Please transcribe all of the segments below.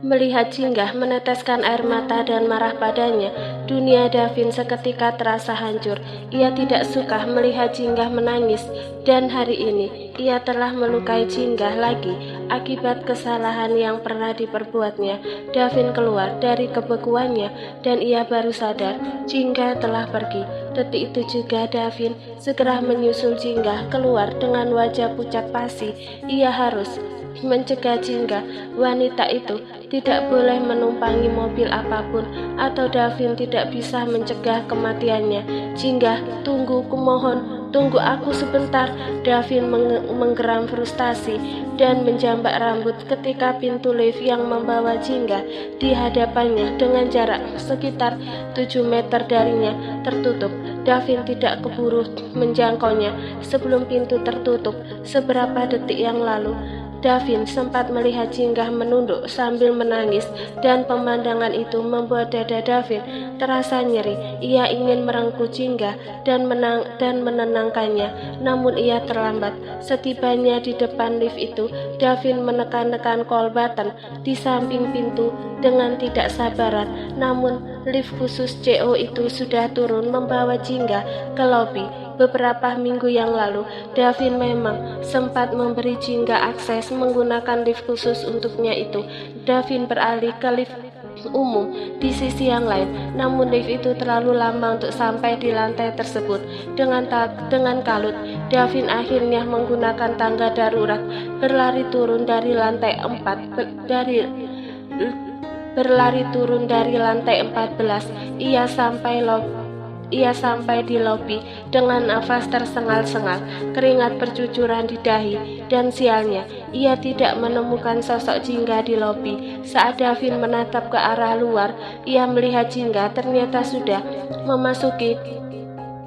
Melihat Jinggah meneteskan air mata dan marah padanya, dunia Davin seketika terasa hancur. Ia tidak suka melihat Jinggah menangis, dan hari ini ia telah melukai Jinggah lagi akibat kesalahan yang pernah diperbuatnya. Davin keluar dari kebekuannya dan ia baru sadar Jinggah telah pergi. Detik itu juga Davin segera menyusul Jinggah keluar dengan wajah pucat pasi. Ia harus mencegah Jinggah. Wanita itu tidak boleh menumpangi mobil apapun atau Davin tidak bisa mencegah kematiannya. Jinggah, tunggu, kumohon, tunggu aku sebentar. Davin menggeram frustasi dan menjambak rambut ketika pintu lift yang membawa Jinggah di hadapannya dengan jarak sekitar 7 meter darinya tertutup. Davin tidak keburu menjangkaunya sebelum pintu tertutup. Seberapa detik yang lalu Davin sempat melihat Jinggah menunduk sambil menangis, dan pemandangan itu membuat dada Davin terasa nyeri. Ia ingin merengkuh Jinggah dan menenangkannya, namun ia terlambat. Setibanya di depan lift itu, Davin menekan-nekan call button di samping pintu dengan tidak sabaran. Namun lift khusus CO itu sudah turun membawa Jinggah ke lobi. Beberapa minggu yang lalu, Davin memang sempat memberi Jinggah akses menggunakan lift khusus untuknya itu. Davin beralih ke lift umum di sisi yang lain, namun lift itu terlalu lama untuk sampai di lantai tersebut. Dengan kalut, Davin akhirnya menggunakan tangga darurat berlari turun dari lantai 14. Ia sampai di lobi dengan nafas tersengal-sengal, keringat bercucuran di dahi, dan sialnya, ia tidak menemukan sosok Jinggah di lobi. Saat Davin menatap ke arah luar, ia melihat Jinggah ternyata sudah memasuki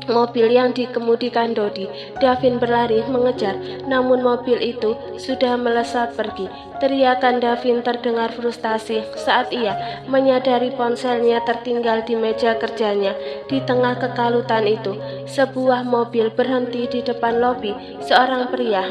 mobil yang dikemudikan Dodi. Davin berlari mengejar, namun mobil itu sudah melesat pergi. Teriakan Davin terdengar frustasi saat ia menyadari ponselnya tertinggal di meja kerjanya. Di tengah kekalutan itu, sebuah mobil berhenti di depan lobi. Seorang pria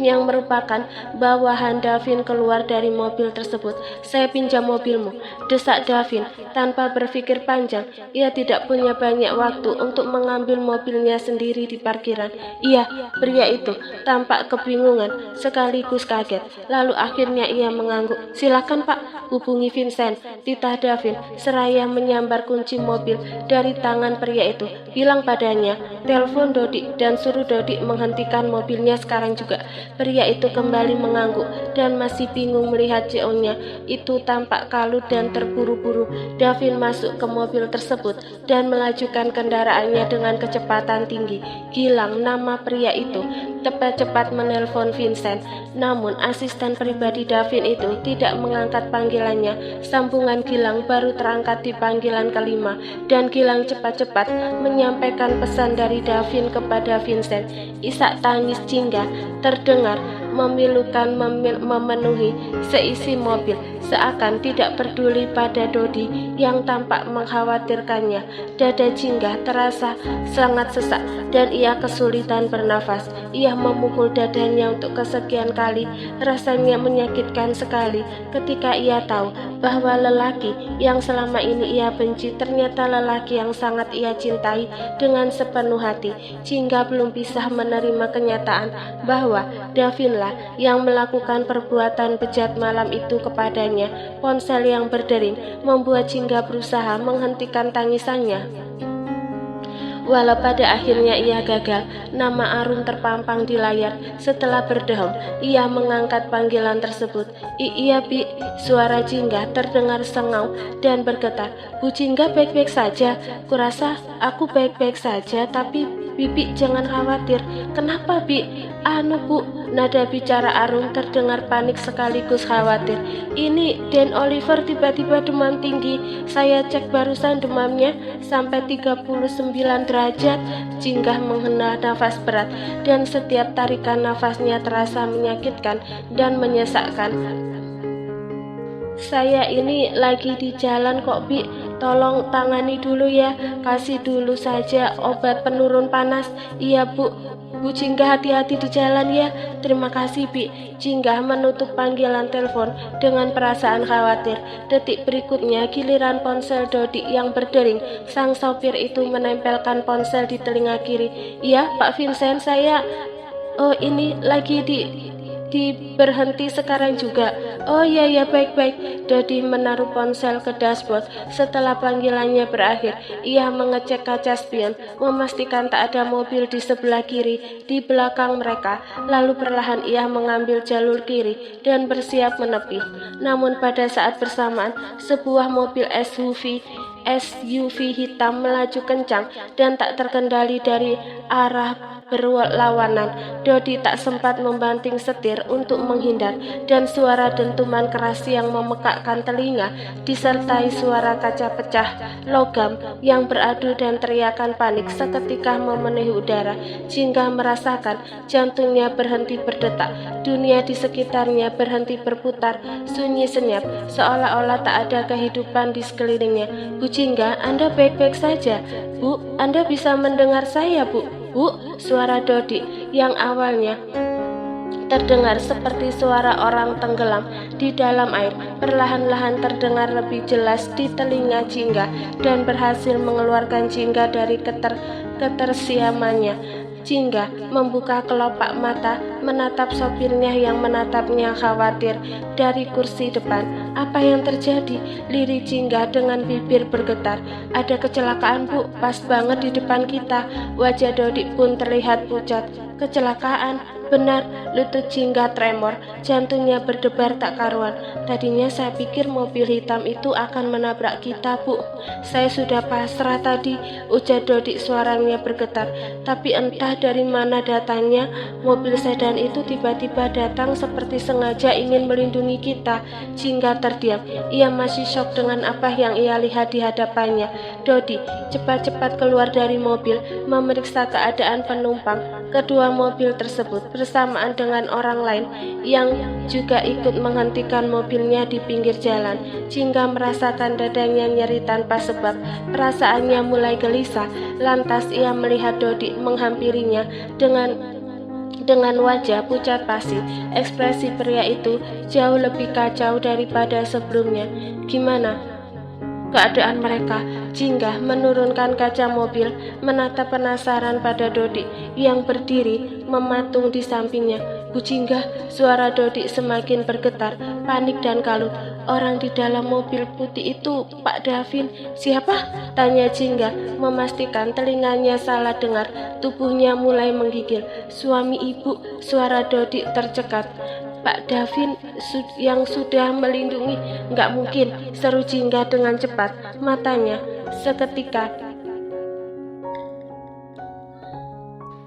yang merupakan bawahan Davin keluar dari mobil tersebut. "Saya pinjam mobilmu," desak Davin tanpa berpikir panjang. Ia tidak punya banyak waktu untuk mengambil mobilnya sendiri di parkiran. "Iya," pria itu tampak kebingungan sekaligus kaget. Lalu akhirnya ia mengangguk. "Silakan Pak, hubungi Vincent," titah Davin seraya menyambar kunci mobil dari tangan pria itu. "Bilang padanya, telepon Dodi dan suruh Dodi menghentikan mobilnya sekarang juga." Pria itu kembali mengangguk dan masih bingung melihat CO-nya itu tampak kalut dan terburu-buru. Davin masuk ke mobil tersebut dan melajukan kendaraannya dengan kecepatan tinggi. Gilang, nama pria itu, cepat-cepat menelpon Vincent, namun asisten pribadi Davin itu tidak mengangkat panggilannya. Sambungan Gilang baru terangkat di panggilan kelima, dan Gilang cepat-cepat menyampaikan pesan dari Davin kepada Vincent. Isak tangis Jinggah terdengar memilukan memenuhi seisi mobil, seakan tidak peduli pada Dodi yang tampak mengkhawatirkannya. Dada Jinggah terasa sangat sesak dan ia kesulitan bernafas. Ia memukul dadanya untuk kesekian kali. Rasanya menyakitkan sekali ketika ia tahu bahwa lelaki yang selama ini ia benci ternyata lelaki yang sangat ia cintai dengan sepenuh hati. Jinggah belum bisa menerima kenyataan bahwa Davinlah yang melakukan perbuatan bejat malam itu kepadanya. Ponsel yang berdering membuat Jinggah berusaha menghentikan tangisannya. Walau pada akhirnya ia gagal, nama Arun terpampang di layar. Setelah berdeham, ia mengangkat panggilan tersebut. "Iya, Bi," suara Jinggah terdengar sengau dan bergetar. "Bu Jinggah baik-baik saja? Kurasa aku baik-baik saja, tapi Bibi jangan khawatir." "Kenapa, Bi?" Bu," nada bicara Arun terdengar panik sekaligus khawatir. "Ini Dan Oliver tiba-tiba demam tinggi. Saya cek barusan demamnya sampai 39 derajat." Jinggah menghela nafas berat dan setiap tarikan nafasnya terasa menyakitkan dan menyesakkan. "Saya ini lagi di jalan kok, Bi. Tolong tangani dulu ya. Kasih dulu saja obat penurun panas." "Iya, Bu." Bu Jingga, hati-hati di jalan ya. Terima kasih, Bi. Jingga menutup panggilan telepon dengan perasaan khawatir. Detik berikutnya giliran ponsel Dodi yang berdering. Sang sopir itu menempelkan ponsel di telinga kiri. "Iya, Pak Vincent, saya ini lagi di berhenti sekarang juga." "Oh iya ya, baik-baik." Dodi menaruh ponsel ke dashboard. Setelah panggilannya berakhir, ia mengecek kaca spion, memastikan tak ada mobil di sebelah kiri di belakang mereka. Lalu perlahan ia mengambil jalur kiri dan bersiap menepi. Namun pada saat bersamaan, sebuah mobil SUV hitam melaju kencang dan tak terkendali dari arah berlawanan. Dodi tak sempat membanting setir untuk menghindar, dan suara dentuman keras yang memekakkan telinga disertai suara kaca pecah logam yang beradu dan teriakan panik seketika memenuhi udara. Jingga merasakan jantungnya berhenti berdetak. Dunia di sekitarnya berhenti berputar, sunyi senyap, seolah-olah tak ada kehidupan di sekelilingnya. "Bu Jingga, Anda baik-baik saja?" "Bu, Anda bisa mendengar saya, Bu?" "Bu," suara Dodi yang awalnya terdengar seperti suara orang tenggelam di dalam air, perlahan-lahan terdengar lebih jelas di telinga Jingga dan berhasil mengeluarkan Jingga dari ketersiamannya. Jingga membuka kelopak mata, menatap sopirnya yang menatapnya khawatir dari kursi depan. "Apa yang terjadi?" lirik Jingga dengan bibir bergetar. "Ada kecelakaan, Bu, pas banget di depan kita." Wajah Dodi pun terlihat pucat. "Kecelakaan?" "Benar." Lutut Jingga tremor, jantungnya berdebar tak karuan. "Tadinya saya pikir mobil hitam itu akan menabrak kita, Bu. Saya sudah pasrah tadi," ujar Dodi, suaranya bergetar. Tapi entah dari mana datangnya, mobil sedan itu tiba-tiba datang seperti sengaja ingin melindungi kita. Jingga terdiam. Ia masih syok dengan apa yang ia lihat di hadapannya. Dodi cepat-cepat keluar dari mobil, memeriksa keadaan penumpang kedua mobil tersebut bersamaan dengan orang lain yang juga ikut menghentikan mobilnya di pinggir jalan. Jingga merasakan dadanya nyeri tanpa sebab. Perasaannya mulai gelisah. Lantas ia melihat Dodi menghampirinya dengan wajah pucat pasi. Ekspresi pria itu jauh lebih kacau daripada sebelumnya. "Gimana keadaan mereka?" Jingga menurunkan kaca mobil, menatap penasaran pada Dodi yang berdiri mematung di sampingnya. "Bu Jingga," suara Dodi semakin bergetar, panik dan kalut. "Orang di dalam mobil putih itu Pak Davin." "Siapa?" tanya Jingga, memastikan telinganya salah dengar. Tubuhnya mulai menggigil. "Suami Ibu," suara Dodi tercekat. "Pak Davin yang sudah melindungi." "Nggak mungkin," seru Jingga dengan cepat.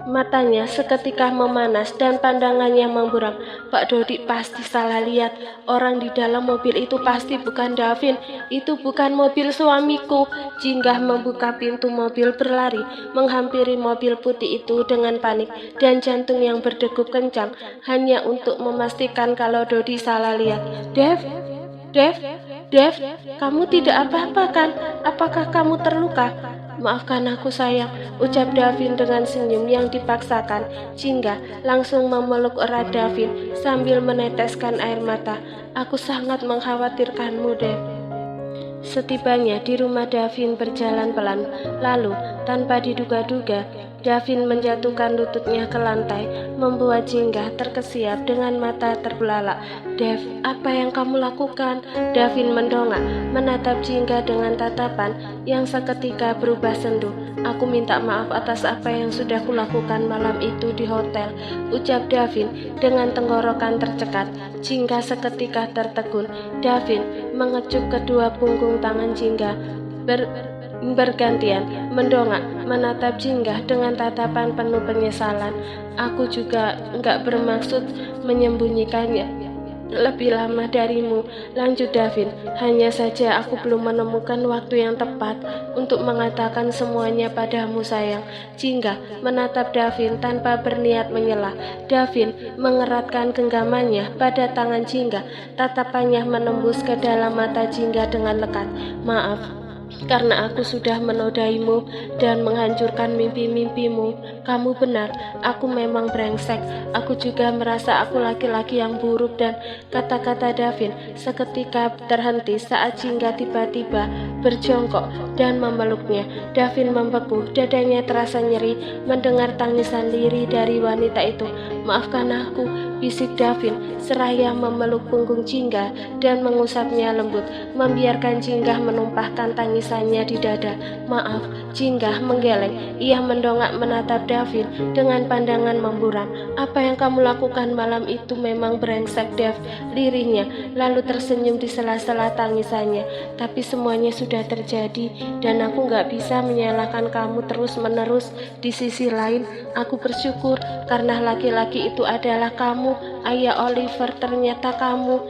Matanya seketika memanas dan pandangannya memburam. "Pak Dodi pasti salah lihat. Orang di dalam mobil itu pasti bukan Davin. Itu bukan mobil suamiku." Jingga membuka pintu mobil, berlari menghampiri mobil putih itu dengan panik dan jantung yang berdegup kencang hanya untuk memastikan kalau Dodi salah lihat. Dev, kamu tidak apa-apa kan? Apakah kamu terluka?" "Maafkan aku sayang," ucap Davin dengan senyum yang dipaksakan. Jingga langsung memeluk erat Davin sambil meneteskan air mata. "Aku sangat mengkhawatirkanmu, Dev." Setibanya di rumah, Davin berjalan pelan. Lalu, tanpa diduga-duga, Davin menjatuhkan lututnya ke lantai, membuat Jingga terkesiap dengan mata terbelalak. "Dev, apa yang kamu lakukan?" Davin mendongak, menatap Jingga dengan tatapan yang seketika berubah sendu. "Aku minta maaf atas apa yang sudah kulakukan malam itu di hotel," ucap Davin dengan tenggorokan tercekat. Jingga seketika tertegun. Davin mengecup kedua punggung tangan Jingga bergantian, mendongak, menatap Jingga dengan tatapan penuh penyesalan. "Aku juga nggak bermaksud menyembunyikannya lebih lama darimu," lanjut Davin. "Hanya saja aku belum menemukan waktu yang tepat untuk mengatakan semuanya padamu sayang." Jingga menatap Davin tanpa berniat menyela. Davin mengeratkan genggamannya pada tangan Jingga. Tatapannya menembus ke dalam mata Jingga dengan lekat. "Maaf, karena aku sudah menodaimu dan menghancurkan mimpi-mimpimu. Kamu benar, aku memang brengsek. Aku juga merasa aku laki-laki yang buruk. Dan kata-kata Davin seketika terhenti saat Jingga tiba-tiba berjongkok dan memeluknya. Davin membeku, dadanya terasa nyeri mendengar tangisan lirih dari wanita itu. Maafkan aku, bisik Davin seraya memeluk punggung Jingga dan mengusapnya lembut, membiarkan Jingga menumpahkan tangisannya di dada. Maaf, Jingga menggeleng. Ia mendongak menatap Davin dengan pandangan memburam. Apa yang kamu lakukan malam itu memang brengsek, Dev, lirihnya, lalu tersenyum di sela-sela tangisannya. Tapi semuanya sudah terjadi dan aku gak bisa menyalahkan kamu terus-menerus. Di sisi lain, aku bersyukur karena laki-laki itu adalah kamu, ayah Oliver. Ternyata kamu.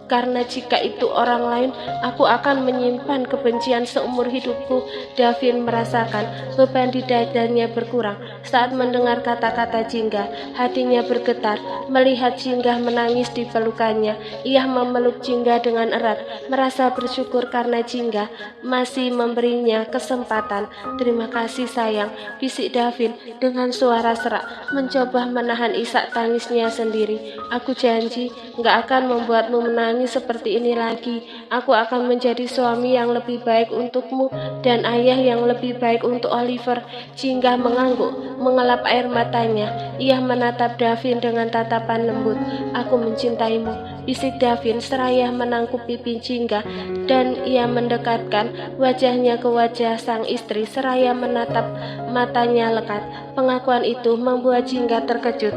Karena jika itu orang lain, aku akan menyimpan kebencian seumur hidupku. Davin merasakan beban di dadanya berkurang saat mendengar kata-kata Jingga. Hatinya bergetar melihat Jingga menangis di pelukannya. Ia memeluk Jingga dengan erat, merasa bersyukur karena Jingga masih memberinya kesempatan. Terima kasih sayang, bisik Davin dengan suara serak, mencoba menahan isak tangisnya sendiri. Aku janji gak akan membuatmu menangis seperti ini lagi. Aku akan menjadi suami yang lebih baik untukmu dan ayah yang lebih baik untuk Oliver. Jingga mengangguk, mengelap air matanya. Ia menatap Davin dengan tatapan lembut. Aku mencintaimu, bisik Davin seraya menangkup pipi Jingga, dan ia mendekatkan wajahnya ke wajah sang istri seraya menatap matanya lekat. Pengakuan itu membuat Jingga terkejut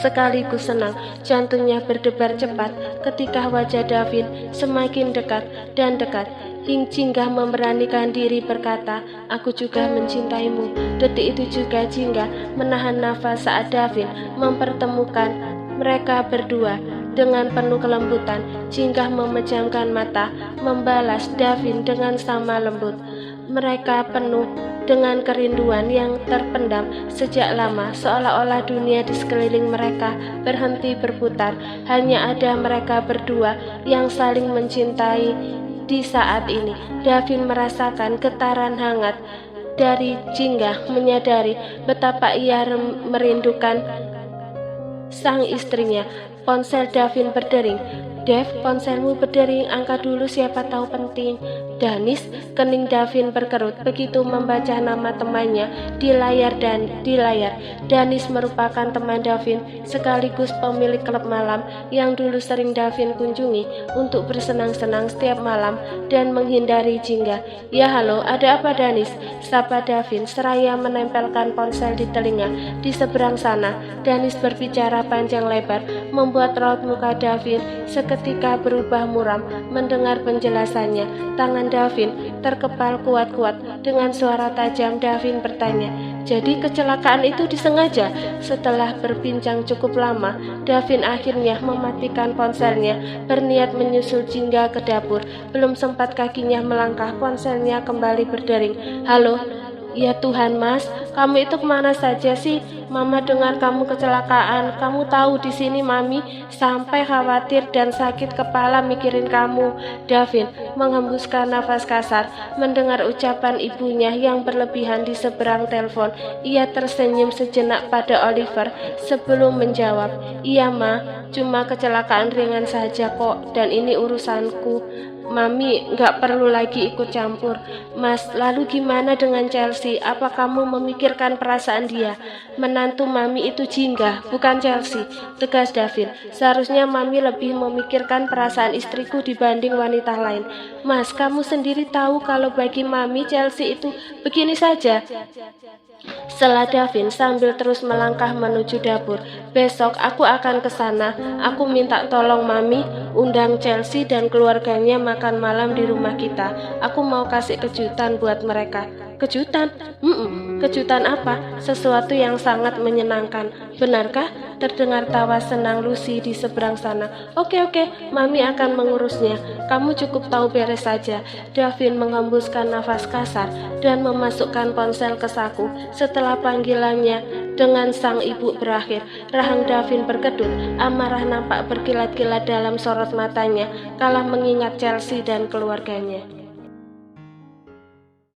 sekaligus senang. Jantungnya berdebar cepat ketika wajah Davin semakin dekat dan dekat. Jingga memberanikan diri berkata, aku juga mencintaimu. Detik itu juga Jingga menahan nafas saat Davin mempertemukan mereka berdua. Dengan penuh kelembutan, Jingga memejamkan mata, membalas Davin dengan sama lembut. Mereka penuh dengan kerinduan yang terpendam sejak lama, seolah-olah dunia di sekeliling mereka berhenti berputar. Hanya ada mereka berdua yang saling mencintai di saat ini. Davin merasakan getaran hangat dari Jingga, menyadari betapa ia merindukan sang istrinya. Ponsel Davin berdering. Dev, ponselmu berdering, angkat dulu siapa tahu penting. Danis, kening Davin berkerut begitu membaca nama temannya di layar. Danis merupakan teman Davin sekaligus pemilik klub malam yang dulu sering Davin kunjungi untuk bersenang-senang setiap malam dan menghindari Jingga. Ya halo, ada apa Danis? Sapa Davin seraya menempelkan ponsel di telinga. Di seberang sana, Danis berbicara panjang lebar membuat raut muka Davin seketika berubah muram mendengar penjelasannya. Tangan Davin terkepal kuat-kuat. Dengan suara tajam Davin bertanya, jadi kecelakaan itu disengaja? Setelah berbincang cukup lama, Davin akhirnya mematikan ponselnya, berniat menyusul Jingga ke dapur. Belum sempat kakinya melangkah, ponselnya kembali berdering. Halo? Ya Tuhan Mas, kamu itu kemana saja sih? Mama dengar kamu kecelakaan. Kamu tahu di sini Mami sampai khawatir dan sakit kepala mikirin kamu. Davin menghembuskan nafas kasar mendengar ucapan ibunya yang berlebihan di seberang telepon. Ia tersenyum sejenak pada Oliver sebelum menjawab, iya Ma, cuma kecelakaan ringan saja kok, dan ini urusanku. Mami gak perlu lagi ikut campur. Mas, lalu gimana dengan Chelsea? Apa kamu memikirkan perasaan dia? Menantu Mami itu Jingga, bukan Chelsea, tegas Davin. Seharusnya Mami lebih memikirkan perasaan istriku dibanding wanita lain. Mas, kamu sendiri tahu kalau bagi Mami Chelsea itu begini saja. Sela Davin sambil terus melangkah menuju dapur. Besok aku akan ke sana. Aku minta tolong Mami undang Chelsea dan keluarganya makan malam di rumah kita. Aku mau kasih kejutan buat mereka. Kejutan? Kejutan apa? Sesuatu yang sangat menyenangkan. Benarkah? Terdengar tawa senang Lucy di seberang sana. Oke, Mami akan mengurusnya. Kamu cukup tahu beres saja. Davin menghembuskan nafas kasar dan memasukkan ponsel ke saku. Setelah panggilannya dengan sang ibu berakhir, rahang Davin berkedut. Amarah nampak berkilat-kilat dalam sorot matanya kala mengingat Chelsea dan keluarganya.